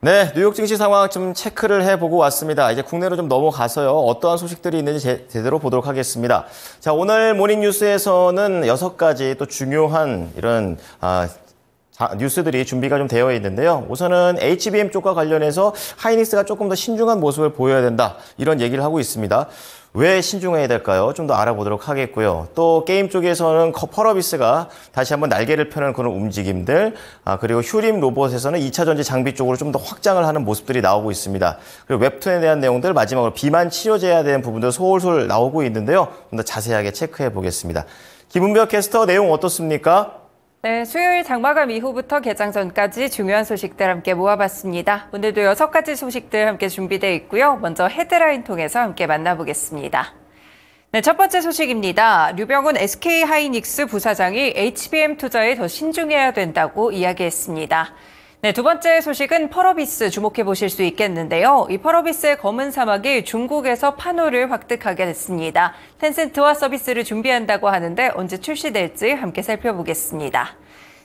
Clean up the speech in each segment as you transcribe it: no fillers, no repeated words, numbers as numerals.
네, 뉴욕 증시 상황 좀 체크를 해보고 왔습니다. 이제 국내로 좀 넘어가서요. 어떠한 소식들이 있는지 제대로 보도록 하겠습니다. 자, 오늘 모닝 뉴스에서는 6가지 또 중요한 이런 뉴스들이 준비가 좀 되어 있는데요. 우선은 HBM 쪽과 관련해서 하이닉스가 조금 더 신중한 모습을 보여야 된다. 이런 얘기를 하고 있습니다. 왜 신중해야 될까요? 좀 더 알아보도록 하겠고요. 또 게임 쪽에서는 펄어비스가 다시 한번 날개를 펴는 그런 움직임들, 그리고 휴림 로봇에서는 2차 전지 장비 쪽으로 좀 더 확장을 하는 모습들이 나오고 있습니다. 그리고 웹툰에 대한 내용들, 마지막으로 비만 치료제에 대한 부분도 솔솔 나오고 있는데요. 좀 더 자세하게 체크해 보겠습니다. 김은벽 캐스터 내용 어떻습니까? 네, 수요일 장마감 이후부터 개장 전까지 중요한 소식들 함께 모아봤습니다. 오늘도 6가지 소식들 함께 준비되어 있고요. 먼저 헤드라인 통해서 함께 만나보겠습니다. 네, 첫 번째 소식입니다. 류병훈 SK하이닉스 부사장이 HBM 투자에 더 신중해야 된다고 이야기했습니다. 네, 두 번째 소식은 펄어비스 주목해 보실 수 있겠는데요. 이 펄어비스의 검은 사막이 중국에서 판호를 획득하게 됐습니다. 텐센트와 서비스를 준비한다고 하는데 언제 출시될지 함께 살펴보겠습니다.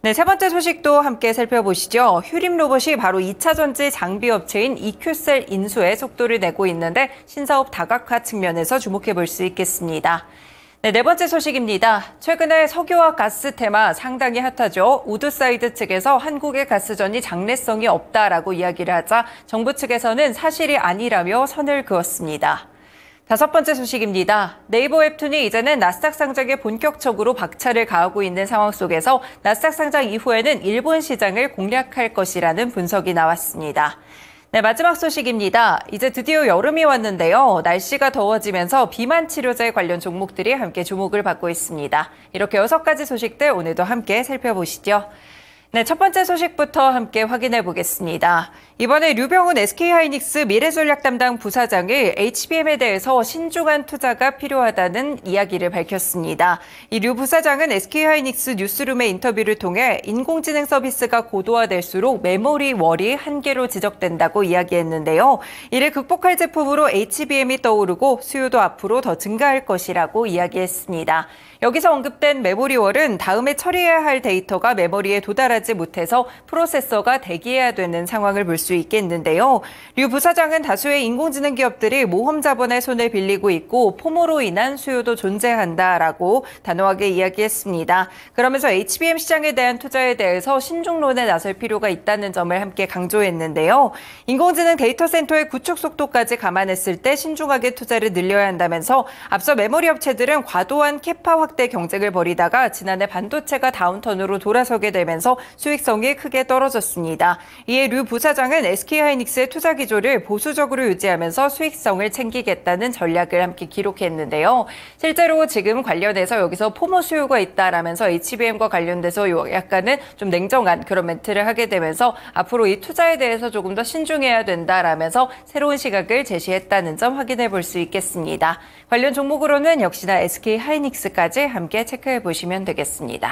네, 세 번째 소식도 함께 살펴보시죠. 휴림 로봇이 바로 2차 전지 장비 업체인 EQ셀 인수에 속도를 내고 있는데 신사업 다각화 측면에서 주목해 볼 수 있겠습니다. 네 번째 소식입니다. 최근에 석유와 가스 테마 상당히 핫하죠. 우드사이드 측에서 한국의 가스전이 장래성이 없다라고 이야기를 하자 정부 측에서는 사실이 아니라며 선을 그었습니다. 다섯 번째 소식입니다. 네이버 웹툰이 이제는 나스닥 상장에 본격적으로 박차를 가하고 있는 상황 속에서 나스닥 상장 이후에는 일본 시장을 공략할 것이라는 분석이 나왔습니다. 네, 마지막 소식입니다. 이제 드디어 여름이 왔는데요. 날씨가 더워지면서 비만 치료제 관련 종목들이 함께 주목을 받고 있습니다. 이렇게 6가지 소식들 오늘도 함께 살펴보시죠. 네, 첫 번째 소식부터 함께 확인해 보겠습니다. 이번에 류병훈 SK하이닉스 미래전략 담당 부사장이 HBM에 대해서 신중한 투자가 필요하다는 이야기를 밝혔습니다. 이 류 부사장은 SK하이닉스 뉴스룸의 인터뷰를 통해 인공지능 서비스가 고도화될수록 메모리 월이 한계로 지적된다고 이야기했는데요. 이를 극복할 제품으로 HBM이 떠오르고 수요도 앞으로 더 증가할 것이라고 이야기했습니다. 여기서 언급된 메모리 월은 다음에 처리해야 할 데이터가 메모리에 도달하지 못해서 프로세서가 대기해야 되는 상황을 볼 수 있겠는데요. 류 부사장은 다수의 인공지능 기업들이 모험 자본의 손을 빌리고 있고 포모로 인한 수요도 존재한다라고 단호하게 이야기했습니다. 그러면서 HBM 시장에 대한 투자에 대해서 신중론에 나설 필요가 있다는 점을 함께 강조했는데요. 인공지능 데이터 센터의 구축 속도까지 감안했을 때 신중하게 투자를 늘려야 한다면서 앞서 메모리 업체들은 과도한 캐파 확대 경쟁을 벌이다가 지난해 반도체가 다운턴으로 돌아서게 되면서 수익성이 크게 떨어졌습니다. 이에 류 부사장은 SK하이닉스의 투자 기조를 보수적으로 유지하면서 수익성을 챙기겠다는 전략을 함께 기록했는데요. 실제로 지금 관련해서 여기서 포모 수요가 있다라면서 HBM과 관련돼서 약간은 좀 냉정한 그런 멘트를 하게 되면서 앞으로 이 투자에 대해서 조금 더 신중해야 된다라면서 새로운 시각을 제시했다는 점 확인해 볼 수 있겠습니다. 관련 종목으로는 역시나 SK하이닉스까지 함께 체크해 보시면 되겠습니다.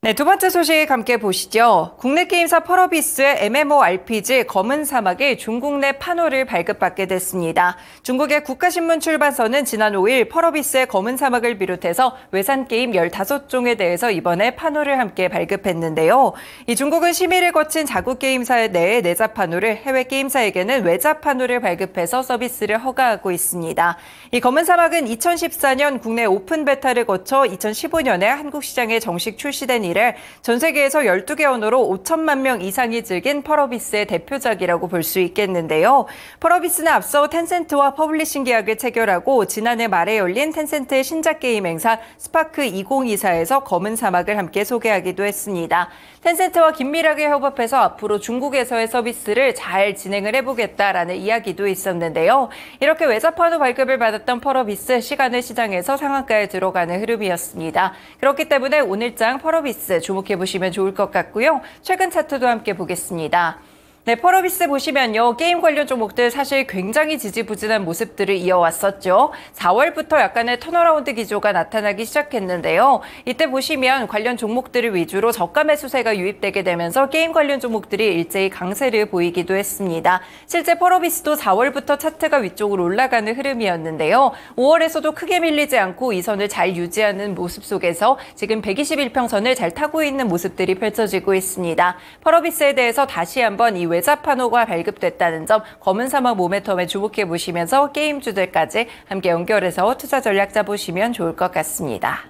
네, 두 번째 소식 함께 보시죠. 국내 게임사 펄어비스의 MMORPG 검은 사막이 중국 내 판호를 발급받게 됐습니다. 중국의 국가신문 출판사는 지난 5일 펄어비스의 검은 사막을 비롯해서 외산 게임 15종에 대해서 이번에 판호를 함께 발급했는데요. 이 중국은 심의를 거친 자국 게임사 내에 내자 판호를, 해외 게임사에게는 외자 판호를 발급해서 서비스를 허가하고 있습니다. 이 검은 사막은 2014년 국내 오픈 베타를 거쳐 2015년에 한국 시장에 정식 출시된 이래 전 세계에서 12개 언어로 5천만 명 이상이 즐긴 펄어비스의 대표작이라고 볼 수 있겠는데요. 펄어비스는 앞서 텐센트와 퍼블리싱 계약을 체결하고 지난해 말에 열린 텐센트의 신작 게임 행사 스파크 2024에서 검은 사막을 함께 소개하기도 했습니다. 텐센트와 긴밀하게 협업해서 앞으로 중국에서의 서비스를 잘 진행을 해보겠다라는 이야기도 있었는데요. 이렇게 외자판호 발급을 받았던 펄어비스, 시간의 시장에서 상한가에 들어가는 흐름이었습니다. 그렇기 때문에 오늘장 펄어비스 주목해 보시면 좋을 것 같고요. 최근 차트도 함께 보겠습니다. 네, 펄어비스 보시면요. 게임 관련 종목들 사실 굉장히 지지부진한 모습들을 이어왔었죠. 4월부터 약간의 턴어라운드 기조가 나타나기 시작했는데요. 이때 보시면 관련 종목들을 위주로 저가 매수세가 유입되게 되면서 게임 관련 종목들이 일제히 강세를 보이기도 했습니다. 실제 펄어비스도 4월부터 차트가 위쪽으로 올라가는 흐름이었는데요. 5월에서도 크게 밀리지 않고 이 선을 잘 유지하는 모습 속에서 지금 121평선을 잘 타고 있는 모습들이 펼쳐지고 있습니다. 펄어비스에 대해서 다시 한번 이 외자 판호가 발급됐다는 점 검은 사막 모멘텀에 주목해 보시면서 게임주들까지 함께 연결해서 투자 전략 짜보시면 좋을 것 같습니다.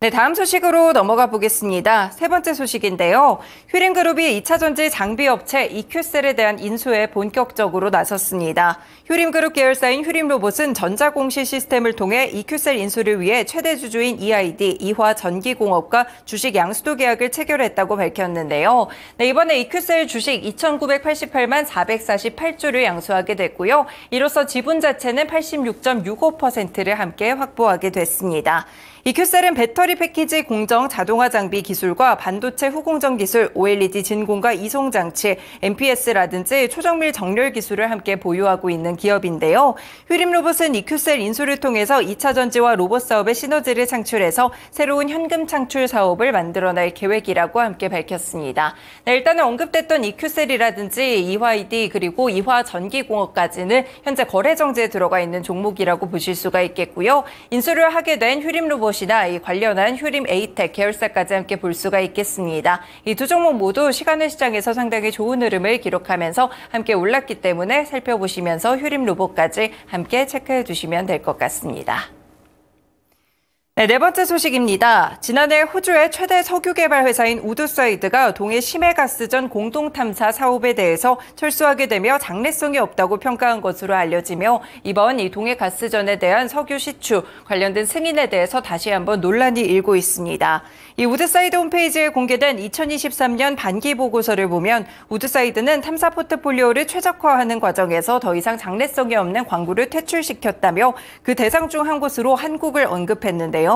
네, 다음 소식으로 넘어가 보겠습니다. 세 번째 소식인데요. 휴림그룹이 2차 전지 장비 업체 이큐셀에 대한 인수에 본격적으로 나섰습니다. 휴림그룹 계열사인 휴림로봇은 전자공시 시스템을 통해 이큐셀 인수를 위해 최대 주주인 EID, 이화전기공업과 주식 양수도 계약을 체결했다고 밝혔는데요. 네, 이번에 이큐셀 주식 2,988만 448주를 양수하게 됐고요. 이로써 지분 자체는 86.65%를 함께 확보하게 됐습니다. 이큐셀은 배터리 패키지 공정 자동화 장비 기술과 반도체 후공정 기술, OLED 진공과 이송 장치, MPS라든지 초정밀 정렬 기술을 함께 보유하고 있는 기업인데요. 휴림로봇은 이큐셀 인수를 통해서 2차 전지와 로봇 사업의 시너지를 창출해서 새로운 현금 창출 사업을 만들어낼 계획이라고 함께 밝혔습니다. 네, 일단은 언급됐던 이큐셀이라든지 EID 그리고 이화전기공업까지는 현재 거래 정지에 들어가 있는 종목이라고 보실 수가 있겠고요. 인수를 하게 된 휴림로봇 이나 이 관련한 휴림 에이텍 계열사까지 함께 볼 수가 있겠습니다. 이 두 종목 모두 시간의 시장에서 상당히 좋은 흐름을 기록하면서 함께 올랐기 때문에 살펴보시면서 휴림 로봇까지 함께 체크해 주시면 될 것 같습니다. 네, 네 번째 소식입니다. 지난해 호주의 최대 석유 개발 회사인 우드사이드가 동해 심해가스전 공동탐사 사업에 대해서 철수하게 되며 장래성이 없다고 평가한 것으로 알려지며 이번 이 동해 가스전에 대한 석유 시추 관련된 승인에 대해서 다시 한번 논란이 일고 있습니다. 이 우드사이드 홈페이지에 공개된 2023년 반기 보고서를 보면 우드사이드는 탐사 포트폴리오를 최적화하는 과정에서 더 이상 장래성이 없는 광구를 퇴출시켰다며 그 대상 중 한 곳으로 한국을 언급했는데요.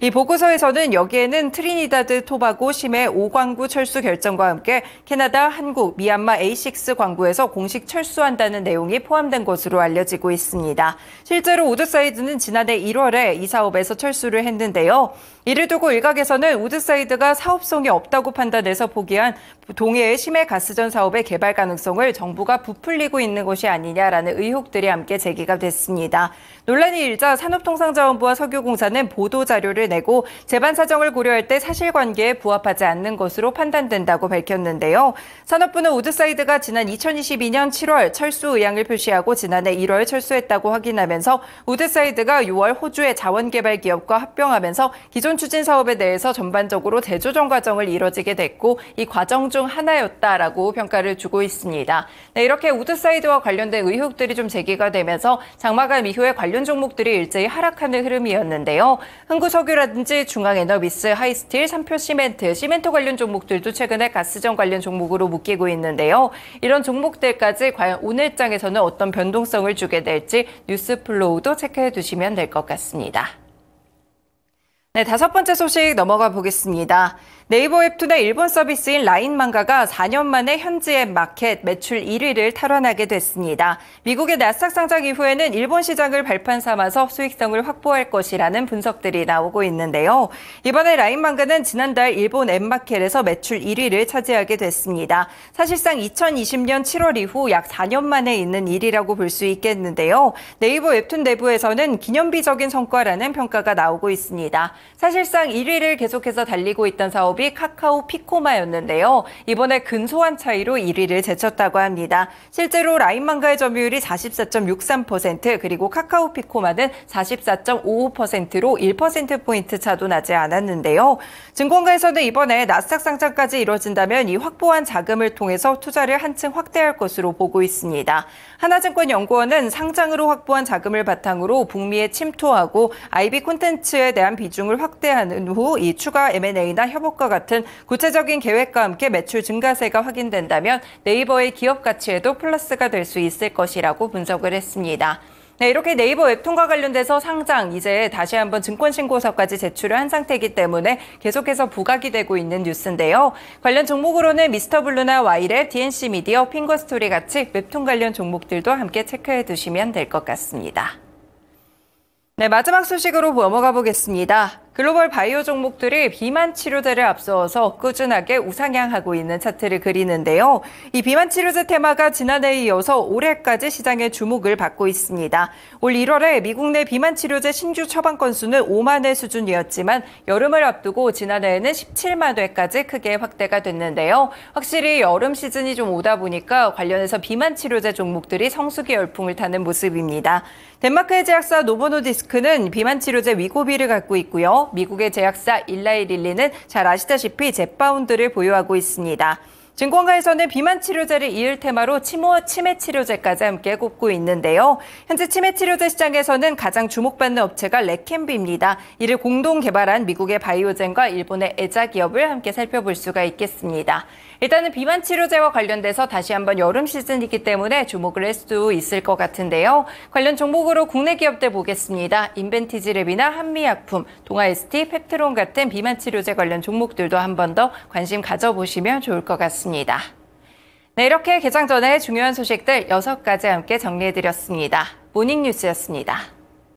이 보고서에서는 여기에는 트리니다드 토바고 심해 5광구 철수 결정과 함께 캐나다, 한국, 미얀마 A6 광구에서 공식 철수한다는 내용이 포함된 것으로 알려지고 있습니다. 실제로 우드사이드는 지난해 1월에 이 사업에서 철수를 했는데요. 이를 두고 일각에서는 우드사이드가 사업성이 없다고 판단해서 포기한 동해의 심해 가스전 사업의 개발 가능성을 정부가 부풀리고 있는 것이 아니냐라는 의혹들이 함께 제기가 됐습니다. 논란이 일자 산업통상자원부와 석유공사는 보도자료를 내고 재반 사정을 고려할 때 사실관계에 부합하지 않는 것으로 판단된다고 밝혔는데요. 산업부는 우드사이드가 지난 2022년 7월 철수 의향을 표시하고 지난해 1월 철수했다고 확인하면서 우드사이드가 6월 호주의 자원개발 기업과 합병하면서 기존 추진 사업에 대해서 전반적으로 재조정 과정을 이뤄지게 됐고 이 과정 중 하나였다라고 평가를 주고 있습니다. 네, 이렇게 우드사이드와 관련된 의혹들이 좀 제기가 되면서 장마감 이후에 관련 종목들이 일제히 하락하는 흐름이었는데요. 흥구석유라든지 중앙에너비스, 하이스틸, 삼표시멘트, 시멘트 관련 종목들도 최근에 가스전 관련 종목으로 묶이고 있는데요. 이런 종목들까지 과연 오늘장에서는 어떤 변동성을 주게 될지 뉴스 플로우도 체크해 두시면 될 것 같습니다. 네, 다섯 번째 소식 넘어가 보겠습니다. 네이버 웹툰의 일본 서비스인 라인망가가 4년 만에 현지 앱 마켓 매출 1위를 탈환하게 됐습니다. 미국의 나스닥 상장 이후에는 일본 시장을 발판 삼아서 수익성을 확보할 것이라는 분석들이 나오고 있는데요. 이번에 라인망가는 지난달 일본 앱 마켓에서 매출 1위를 차지하게 됐습니다. 사실상 2020년 7월 이후 약 4년 만에 있는 일이라고 볼 수 있겠는데요. 네이버 웹툰 내부에서는 기념비적인 성과라는 평가가 나오고 있습니다. 사실상 1위를 계속해서 달리고 있던 사업이 카카오 피코마였는데요. 이번에 근소한 차이로 1위를 제쳤다고 합니다. 실제로 라인망가의 점유율이 44.63% 그리고 카카오 피코마는 44.55%로 1%포인트 차도 나지 않았는데요. 증권가에서는 이번에 나스닥 상장까지 이뤄진다면 이 확보한 자금을 통해서 투자를 한층 확대할 것으로 보고 있습니다. 하나증권연구원은 상장으로 확보한 자금을 바탕으로 북미에 침투하고 IB 콘텐츠에 대한 비중을 확대하는 후 이 추가 M&A나 협업과 같은 구체적인 계획과 함께 매출 증가세가 확인된다면 네이버의 기업 가치에도 플러스가 될 수 있을 것이라고 분석을 했습니다. 네, 이렇게 네이버 웹툰과 관련돼서 상장, 이제 다시 한번 증권신고서까지 제출을 한 상태이기 때문에 계속해서 부각이 되고 있는 뉴스인데요. 관련 종목으로는 미스터블루나 와이랩, DNC 미디어, 핑거스토리 같이 웹툰 관련 종목들도 함께 체크해 두시면 될 것 같습니다. 네, 마지막 소식으로 넘어가 보겠습니다. 글로벌 바이오 종목들이 비만 치료제를 앞서서 꾸준하게 우상향하고 있는 차트를 그리는데요. 이 비만 치료제 테마가 지난해에 이어서 올해까지 시장의 주목을 받고 있습니다. 올 1월에 미국 내 비만 치료제 신규 처방 건수는 5만 회 수준이었지만 여름을 앞두고 지난해에는 17만 회까지 크게 확대가 됐는데요. 확실히 여름 시즌이 좀 오다 보니까 관련해서 비만 치료제 종목들이 성수기 열풍을 타는 모습입니다. 덴마크의 제약사 노보노디스크는 비만 치료제 위고비를 갖고 있고요. 미국의 제약사 일라이릴리는 잘 아시다시피 젯바운드를 보유하고 있습니다. 증권가에서는 비만 치료제를 이을 테마로 치매 치료제까지 함께 꼽고 있는데요. 현재 치매 치료제 시장에서는 가장 주목받는 업체가 레캠비입니다. 이를 공동 개발한 미국의 바이오젠과 일본의 에자 기업을 함께 살펴볼 수가 있겠습니다. 일단은 비만 치료제와 관련돼서 다시 한번 여름 시즌이기 때문에 주목을 할 수 있을 것 같은데요. 관련 종목으로 국내 기업들 보겠습니다. 인벤티지랩이나 한미약품, 동아ST, 펩트론 같은 비만 치료제 관련 종목들도 한 번 더 관심 가져보시면 좋을 것 같습니다. 네, 이렇게 개장 전에 중요한 소식들 6가지 함께 정리해드렸습니다. 모닝뉴스였습니다.